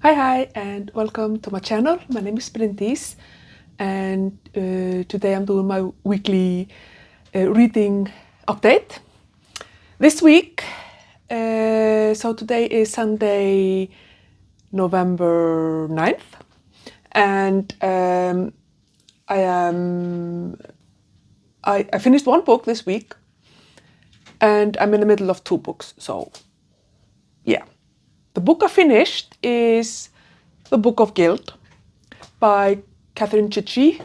Hi, and welcome to my channel. My name is Bryndís, and today I'm doing my weekly reading update. This week, so today is Sunday, November 9th, and I finished one book this week, and I'm in the middle of two books, so yeah. The book I finished is The Book of Guilt by Chedgley.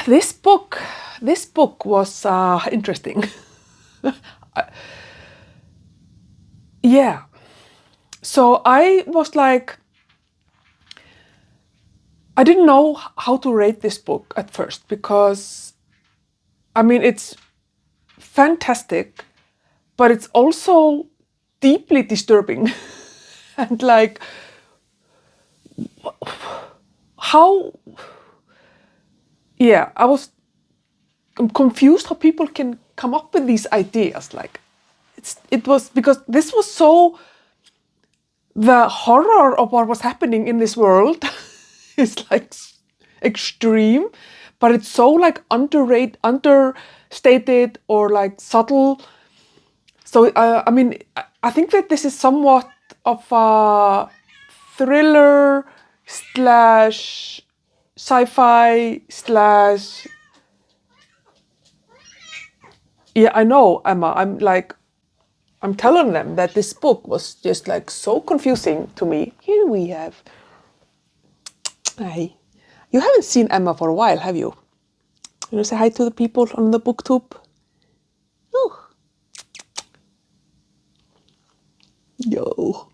This book was interesting. Yeah. So I was like, I didn't know how to rate this book at first because, I mean, it's fantastic, but it's also deeply disturbing. And like, how, yeah, I'm confused how people can come up with these ideas. Like, it was because this was so, the horror of what was happening in this world is like extreme, but it's so like understated or like subtle. So I mean, I think that this is somewhat of a thriller slash sci-fi slash. Yeah, I know, Emma. I'm telling them that this book was just like so confusing to me. Here we have. Hey, you haven't seen Emma for a while, have you? You know, say hi to the people on the booktube. Oh, yo,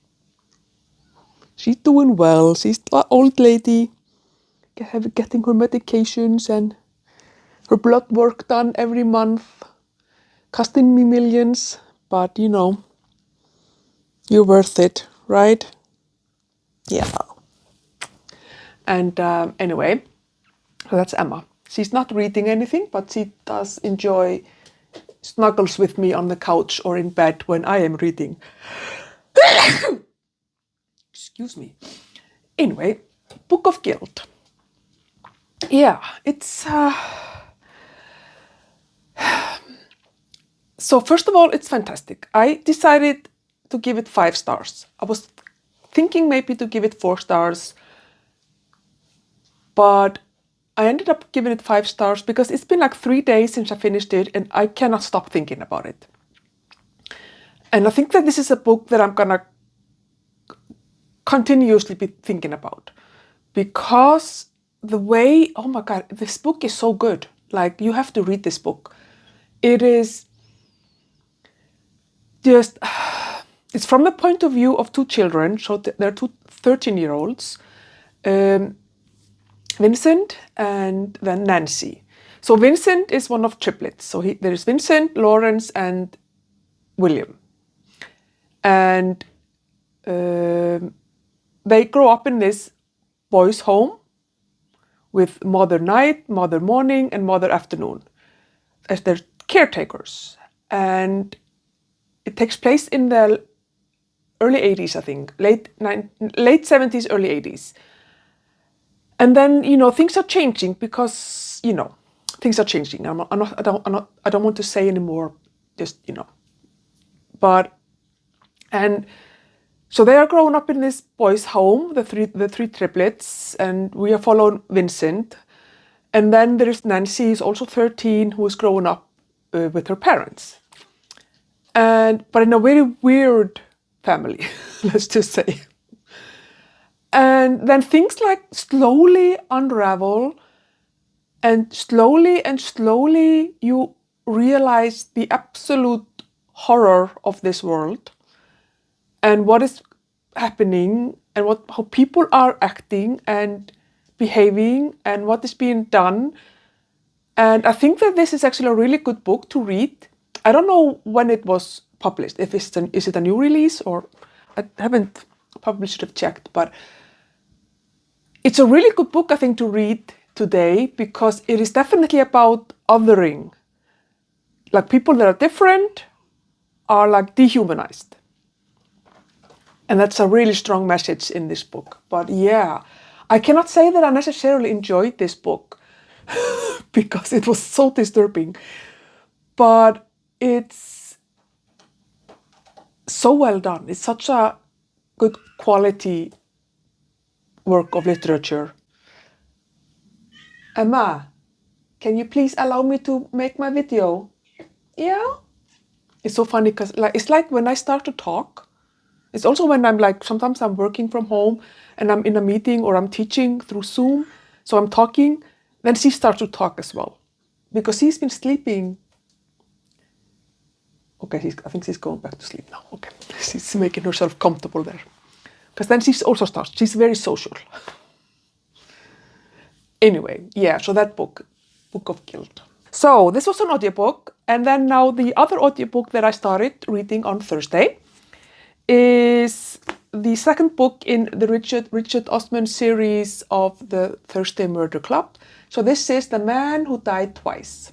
she's doing well. She's an old lady, getting her medications and her blood work done every month, costing me millions. But you know, you're worth it, right? Yeah. And anyway, so that's Emma. She's not reading anything, but she does enjoy snuggles with me on the couch or in bed when I am reading. Excuse me. Anyway, Book of Guilt. Yeah, it's... So first of all, it's fantastic. I decided to give it 5 stars. I was thinking maybe to give it 4 stars, but I ended up giving it 5 stars because it's been like 3 days since I finished it and I cannot stop thinking about it. And I think that this is a book that I'm gonna continuously be thinking about because the way, oh my God, this book is so good. Like, you have to read this book. It is just, it's from the point of view of 2 children. So they're 2 13-year-olds, Vincent and then Nancy. So Vincent is one of triplets. So there's Vincent, Lawrence, and William. And they grow up in this boys' home with mother night, mother morning, and mother afternoon as their caretakers. And it takes place in the early 80s, I think, late 70s, early 80s. And then, you know, things are changing because, you know, things are changing. I don't want to say anymore, just, you know. But, and so they are growing up in this boys' home, the three triplets, and we are following Vincent. And then there is Nancy, who's also 13, who is growing up with her parents. But in a very weird family, let's just say. And then things like slowly unravel, and slowly you realize the absolute horror of this world and what is happening and how people are acting and behaving and what is being done. And I think that this is actually a really good book to read. I don't know when it was published, if is it a new release, or I haven't, probably should have checked, but it's a really good book, I think, to read today because it is definitely about othering. Like, people that are different are like dehumanized. And that's a really strong message in this book. But yeah, I cannot say that I necessarily enjoyed this book because it was so disturbing. But it's so well done. It's such a good quality work of literature. Emma, can you please allow me to make my video? Yeah. It's so funny because it's like when I start to talk, it's also when I'm like, sometimes I'm working from home and I'm in a meeting or I'm teaching through Zoom. So I'm talking, then she starts to talk as well because she's been sleeping. Okay, I think she's going back to sleep now. Okay, she's making herself comfortable there. Because then she also starts, she's very social. Anyway, yeah, so that book of Guilt. So this was an audiobook, and then now the other audiobook that I started reading on Thursday is the second book in the Richard Osman series of the Thursday Murder Club. So this is The Man Who Died Twice.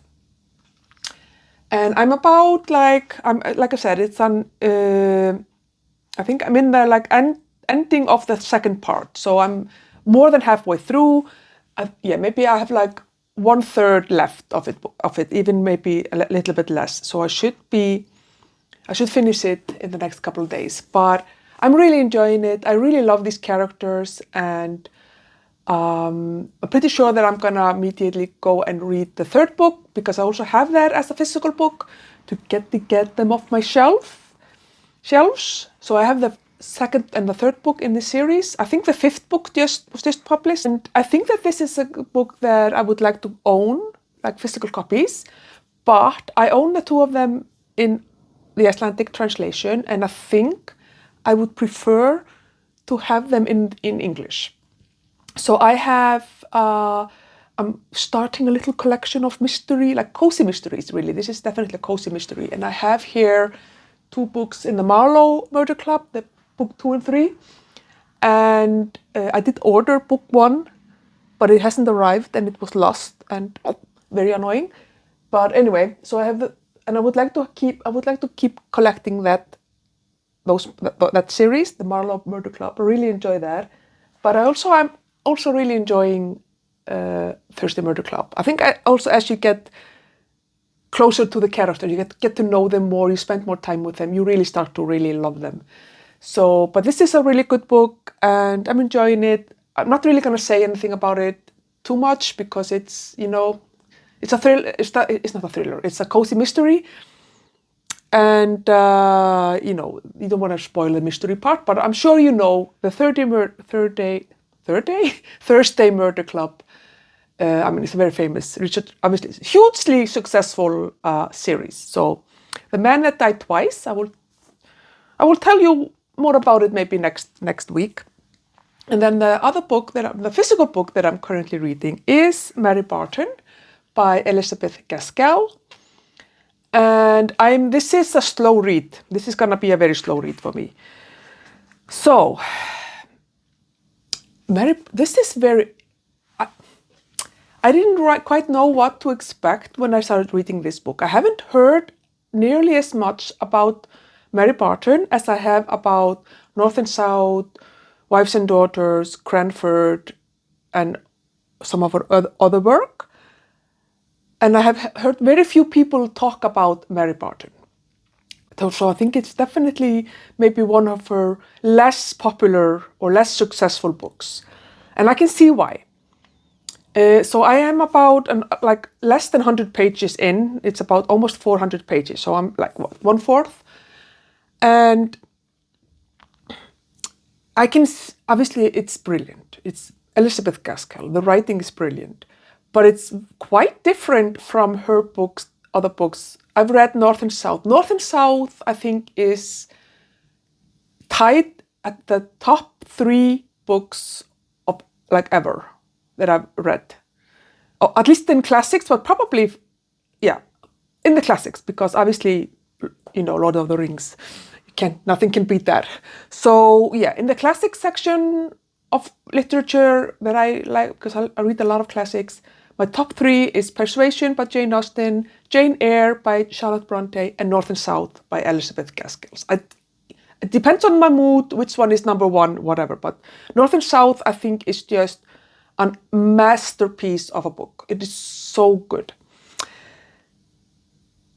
And I'm about like I said, it's an I think I'm in the ending of the second part. So I'm more than halfway through. Maybe I have like 1/3 left of it, even maybe a little bit less. So I should finish it in the next couple of days. But I'm really enjoying it. I really love these characters, and I'm pretty sure that I'm gonna immediately go and read the third book because I also have that as a physical book to get them off my shelves. So I have the second and the third book in the series. I think the fifth book was just published, and I think that this is a book that I would like to own, like physical copies. But I own the two of them in the Icelandic translation, and I think I would prefer to have them in English. So I have, I'm starting a little collection of mystery, like cozy mysteries, really. This is definitely a cozy mystery. And I have here 2 books in the Marlowe Murder Club, the book 2 and 3. And I did order book 1, but it hasn't arrived and it was lost and very annoying. But anyway, so I have and I would like to keep collecting that series, the Marlowe Murder Club. I really enjoy that. But I'm also really enjoying Thursday Murder Club. I think as you get closer to the characters, you get to know them more, you spend more time with them, you really start to really love them. So, but this is a really good book and I'm enjoying it. I'm not really going to say anything about it too much because it's, it's a thriller. It's not a thriller. It's a cozy mystery. And, you don't want to spoil the mystery part, but I'm sure the Thursday Murder Club. It's a very famous, obviously, hugely successful series. So, The Man That Died Twice, I will tell you more about it maybe next week. And then the physical book that I'm currently reading is Mary Barton by Elizabeth Gaskell. And this is a slow read. This is gonna be a very slow read for me. So, this is very. I didn't quite know what to expect when I started reading this book. I haven't heard nearly as much about Mary Barton as I have about North and South, Wives and Daughters, Cranford, and some of her other work. And I have heard very few people talk about Mary Barton. So I think it's definitely maybe one of her less popular or less successful books. And I can see why. So I am about less than 100 pages in. It's about almost 400 pages. So I'm like, 1/4? And obviously it's brilliant. It's Elizabeth Gaskell. The writing is brilliant. But it's quite different from her other books. I've read North and South. North and South, I think, is tied at the top 3 books of ever that I've read. Or at least in classics, but probably, in the classics, because obviously, Lord of the Rings, nothing can beat that. So in the classic section of literature that I like, because I read a lot of classics, my top 3 is Persuasion by Jane Austen, Jane Eyre by Charlotte Bronte, and North and South by Elizabeth Gaskell. It depends on my mood, which one is number one, whatever. But North and South, I think, is just a masterpiece of a book. It is so good.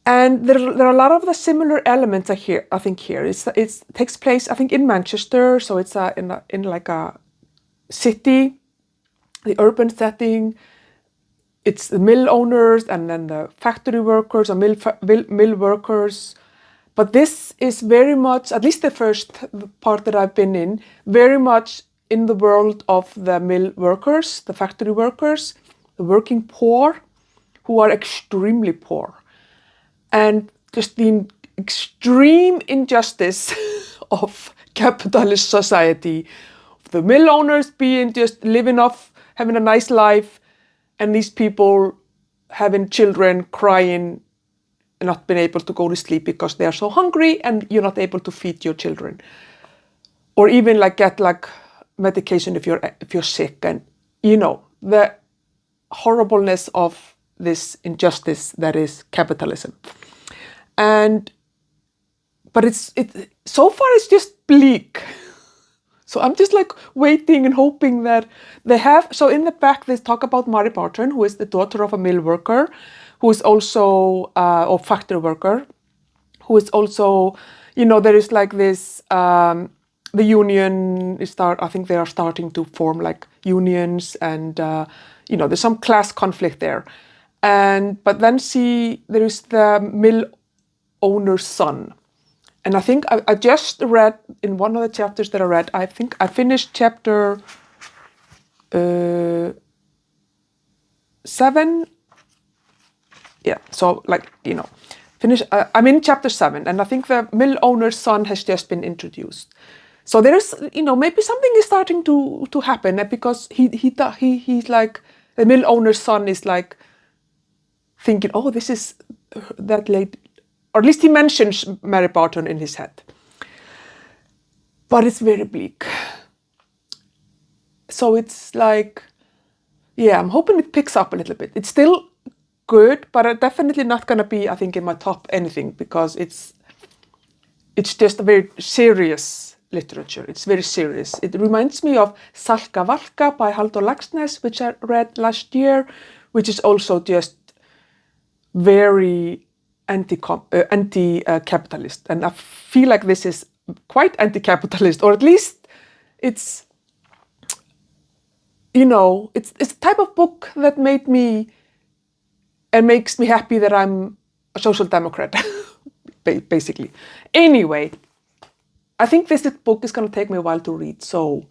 And there are a lot of the similar elements I think here. It takes place, I think, in Manchester, so it's in like a city, the urban setting. It's the mill owners and then the factory workers or mill workers. But this is very much, at least the first part that I've been in, very much in the world of the mill workers, the factory workers, the working poor, who are extremely poor. And just the extreme injustice of capitalist society, the mill owners being just living off, having a nice life, and these people having children crying and not being able to go to sleep because they are so hungry and you're not able to feed your children. Or even like get like medication if you're sick, and the horribleness of this injustice that is capitalism. But so far it's just bleak. So I'm just like waiting and hoping that they have. So in the back they talk about Mary Barton, who is the daughter of a mill worker, who is also a factory worker, who is also, there is like this. The union I think they are starting to form like unions, and there's some class conflict there. But then there is the mill owner's son. And I think I just read, in one of the chapters that I read, I think I finished chapter 7. Yeah, so I'm in chapter 7, and I think the mill owner's son has just been introduced. So there's, maybe something is starting to happen, because he's like, the mill owner's son is like thinking, oh, this is that lady. Or at least he mentions Mary Barton in his head. But it's very bleak. So it's like, I'm hoping it picks up a little bit. It's still good, but definitely not going to be, I think, in my top anything, because it's just a very serious literature. It's very serious. It reminds me of Salka Valka by Halldór Laxness, which I read last year, which is also just very anti-capitalist, and I feel like this is quite anti-capitalist, or at least it's a type of book that makes me happy that I'm a social democrat, basically. Anyway, I think this book is going to take me a while to read. So,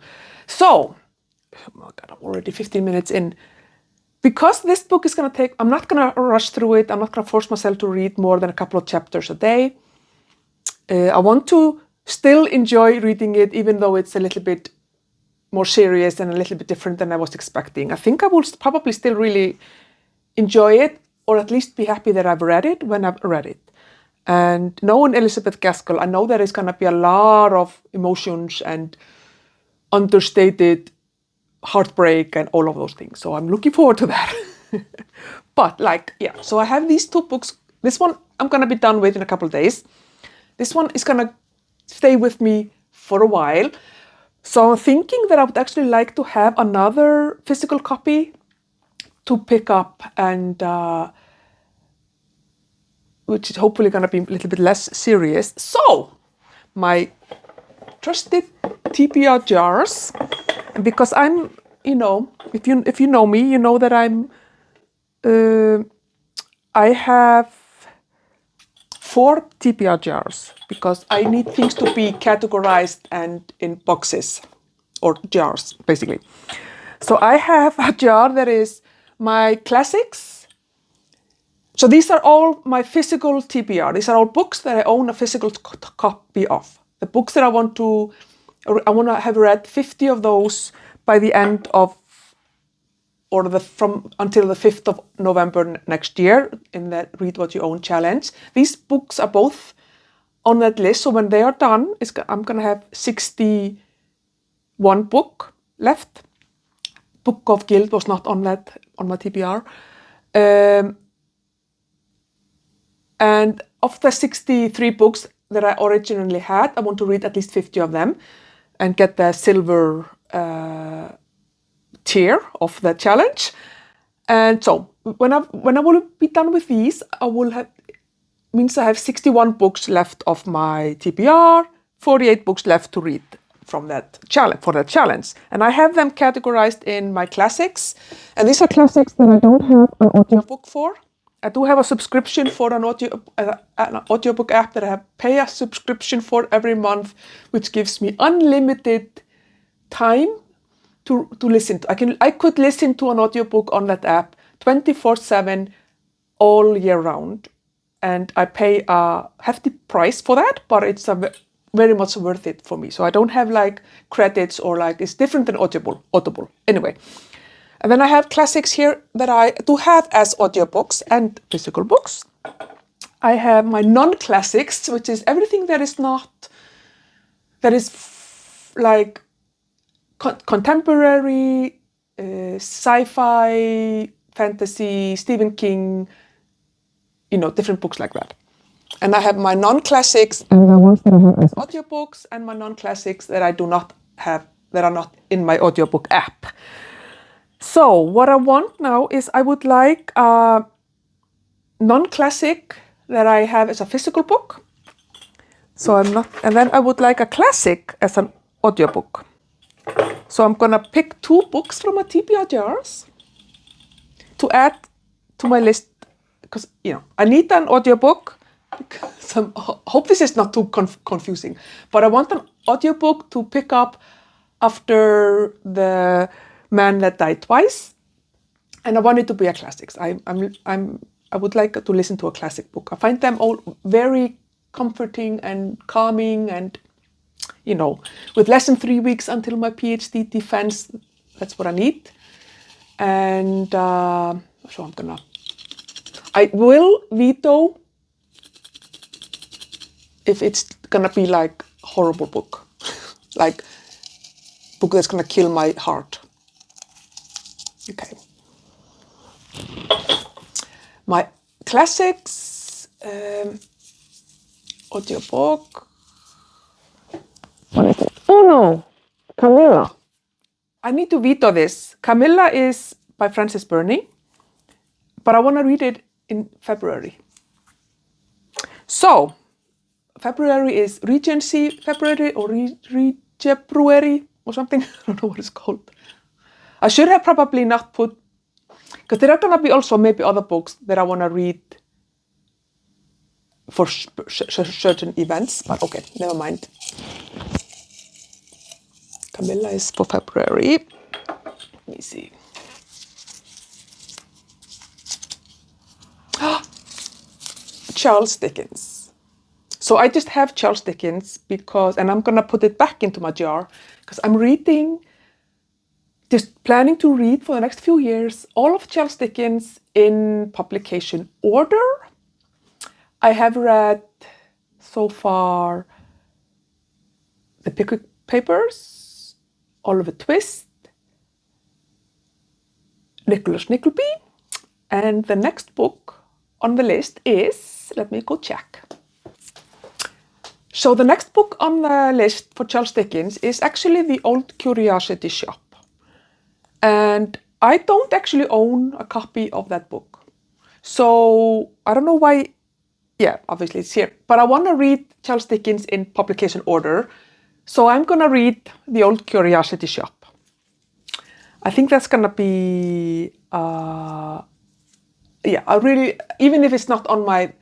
oh my God, I'm already 15 minutes in. Because this book is going to take, I'm not going to rush through it. I'm not going to force myself to read more than a couple of chapters a day. I want to still enjoy reading it, even though it's a little bit more serious and a little bit different than I was expecting. I think I will probably still really enjoy it, or at least be happy that I've read it when I've read it. And knowing Elizabeth Gaskell, I know there is going to be a lot of emotions and understated heartbreak and all of those things. So I'm looking forward to that. But so I have these 2 books. This one I'm going to be done with in a couple of days. This one is going to stay with me for a while. So I'm thinking that I would actually like to have another physical copy to pick up, and which is hopefully going to be a little bit less serious. So my trusted TBR jars. Because I'm, if you know me, you know that I have 4 TBR jars, because I need things to be categorized and in boxes, or jars, basically. So I have a jar that is my classics. So these are all my physical TBR. These are all books that I own a physical copy of. The books that I want to have read 50 of those by the end of, or until the 5th of November next year, in that Read What You Own challenge. These books are both on that list. So when they are done, I'm going to have 61 book left. Book of Guild was not on my TBR. And of the 63 books, that I originally had. I want to read at least 50 of them and get the silver tier of the challenge. And so when I will be done with these, means I have 61 books left of my TBR, 48 books left to read from that challenge. And I have them categorized in my classics. And these are classics that I don't have an audiobook for. I do have a subscription for an audiobook app that I pay a subscription for every month, which gives me unlimited time to listen to. I could listen to an audiobook on that app 24/7 all year round. And I pay a hefty price for that, but it's very much worth it for me. So I don't have like credits or like, it's different than Audible. Anyway. And then I have classics here that I do have as audiobooks and physical books. I have my non-classics, which is everything that is like contemporary, sci-fi, fantasy, Stephen King, different books like that. And I have my non-classics and the ones that I have as audiobooks, and my non-classics that I do not have, that are not in my audiobook app. So what I want now is I would like a non-classic that I have as a physical book. And then I would like a classic as an audiobook. So I'm gonna pick 2 books from my TBR jars to add to my list, because I need an audiobook. I hope this is not too confusing, but I want an audiobook to pick up after The Man That Died Twice, and I want it to be a classics. I would like to listen to a classic book. I find them all very comforting and calming, and with less than 3 weeks until my PhD defense, that's what I need. And so I will veto if it's gonna be like horrible book, like book that's gonna kill my heart. Okay. My classics audiobook. What is it? Oh no, Camilla. I need to veto this. Camilla is by Frances Burney, but I want to read it in February. So, February is Regency February or Regebruary or something. I don't know what it's called. I should have probably not put, because there are going to be also maybe other books that I want to read for certain events, but okay, never mind. Camilla is for February. Let me see. Charles Dickens. So I just have Charles Dickens and I'm gonna put it back into my jar because I'm just planning to read for the next few years all of Charles Dickens in publication order. I have read so far The Pickwick Papers, Oliver Twist, Nicholas Nickleby, and the next book on the list is, let me go check. So the next book on the list for Charles Dickens is actually The Old Curiosity Shop. And I don't actually own a copy of that book. So I don't know why, yeah, obviously it's here. But I want to read Charles Dickens in publication order. So I'm going to read The Old Curiosity Shop. I think that's going to be, yeah, I really, even if it's not on my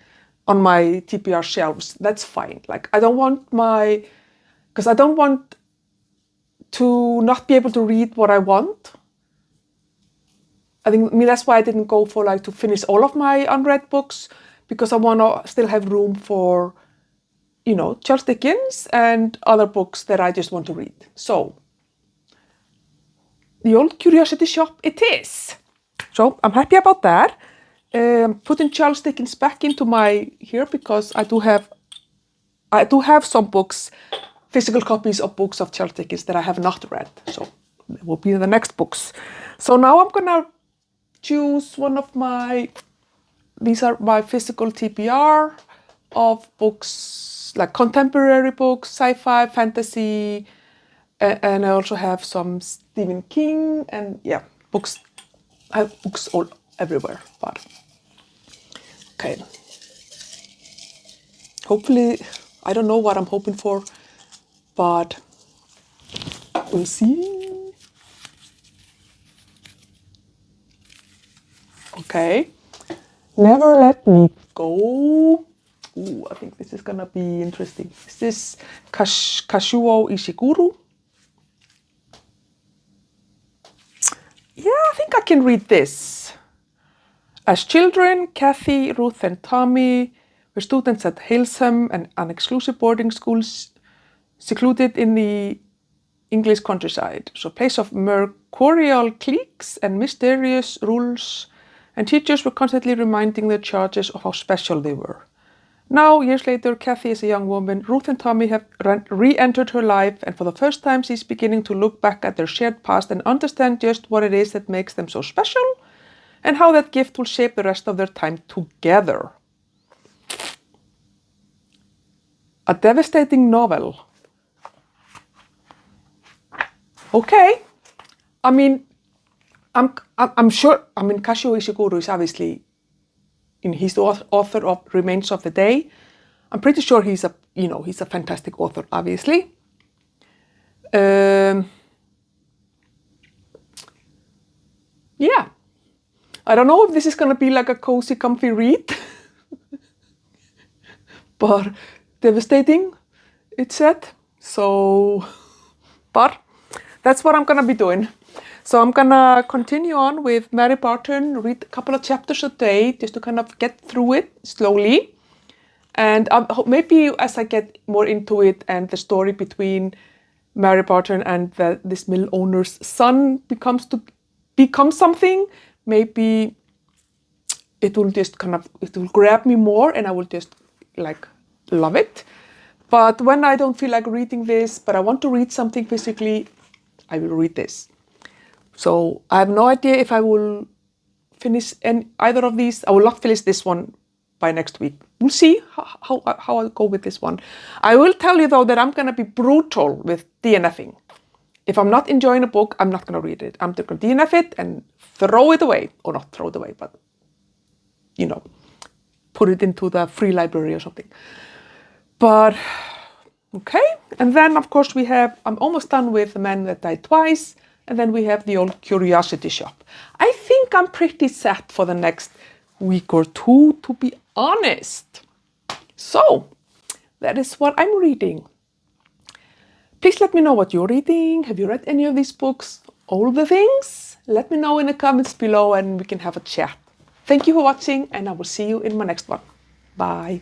TBR shelves, that's fine. Like, I don't want because I don't want to not be able to read what I want. I think that's why I didn't go for to finish all of my unread books, because I want to still have room for, Charles Dickens and other books that I just want to read. So, The Old Curiosity Shop it is. So I'm happy about that. I'm putting Charles Dickens back into here because I do have some books, physical copies of books of Charles Dickens that I have not read. So they will be the next books. So now I'm gonna choose one of these are my physical TBR of books, like contemporary books, sci-fi, fantasy, and I also have some Stephen King, and yeah, books. I have books all everywhere, but okay. Hopefully, I don't know what I'm hoping for, but we'll see. Okay. Never Let Me Go. Ooh, I think this is gonna be interesting. Is this Kazuo Ishiguro? Yeah, I think I can read this. As children, Kathy, Ruth, and Tommy were students at Halesham, an exclusive boarding school secluded in the English countryside. So a place of mercurial cliques and mysterious rules, and teachers were constantly reminding their charges of how special they were. Now, years later, Kathy is a young woman. Ruth and Tommy have re-entered her life, and for the first time she's beginning to look back at their shared past and understand just what it is that makes them so special, and how that gift will shape the rest of their time together. A devastating novel. Okay. I mean, I'm sure, Kazuo Ishiguro is obviously, he's the author of Remains of the Day. I'm pretty sure he's a fantastic author, obviously. Yeah. I don't know if this is going to be like a cozy, comfy read, but devastating, it said. So, but that's what I'm going to be doing. So I'm going to continue on with Mary Barton, read a couple of chapters a day just to kind of get through it slowly. And maybe as I get more into it and the story between Mary Barton and this mill owner's son becomes something, maybe it will grab me more and I will just like love it. But when I don't feel like reading this, but I want to read something physically, I will read this. So I have no idea if I will finish either of these. I will not finish this one by next week. We'll see how I'll go with this one. I will tell you though that I'm going to be brutal with DNFing. If I'm not enjoying a book, I'm not going to read it. I'm just going to DNF it and throw it away. Or not throw it away, but, put it into the free library or something. But, okay. And then, of course, I'm almost done with The Man That Died Twice. And then we have The Old Curiosity Shop. I think I'm pretty set for the next week or two, to be honest. So, that is what I'm reading. Please let me know what you're reading. Have you read any of these books? All the things? Let me know in the comments below and we can have a chat. Thank you for watching and I will see you in my next one. Bye.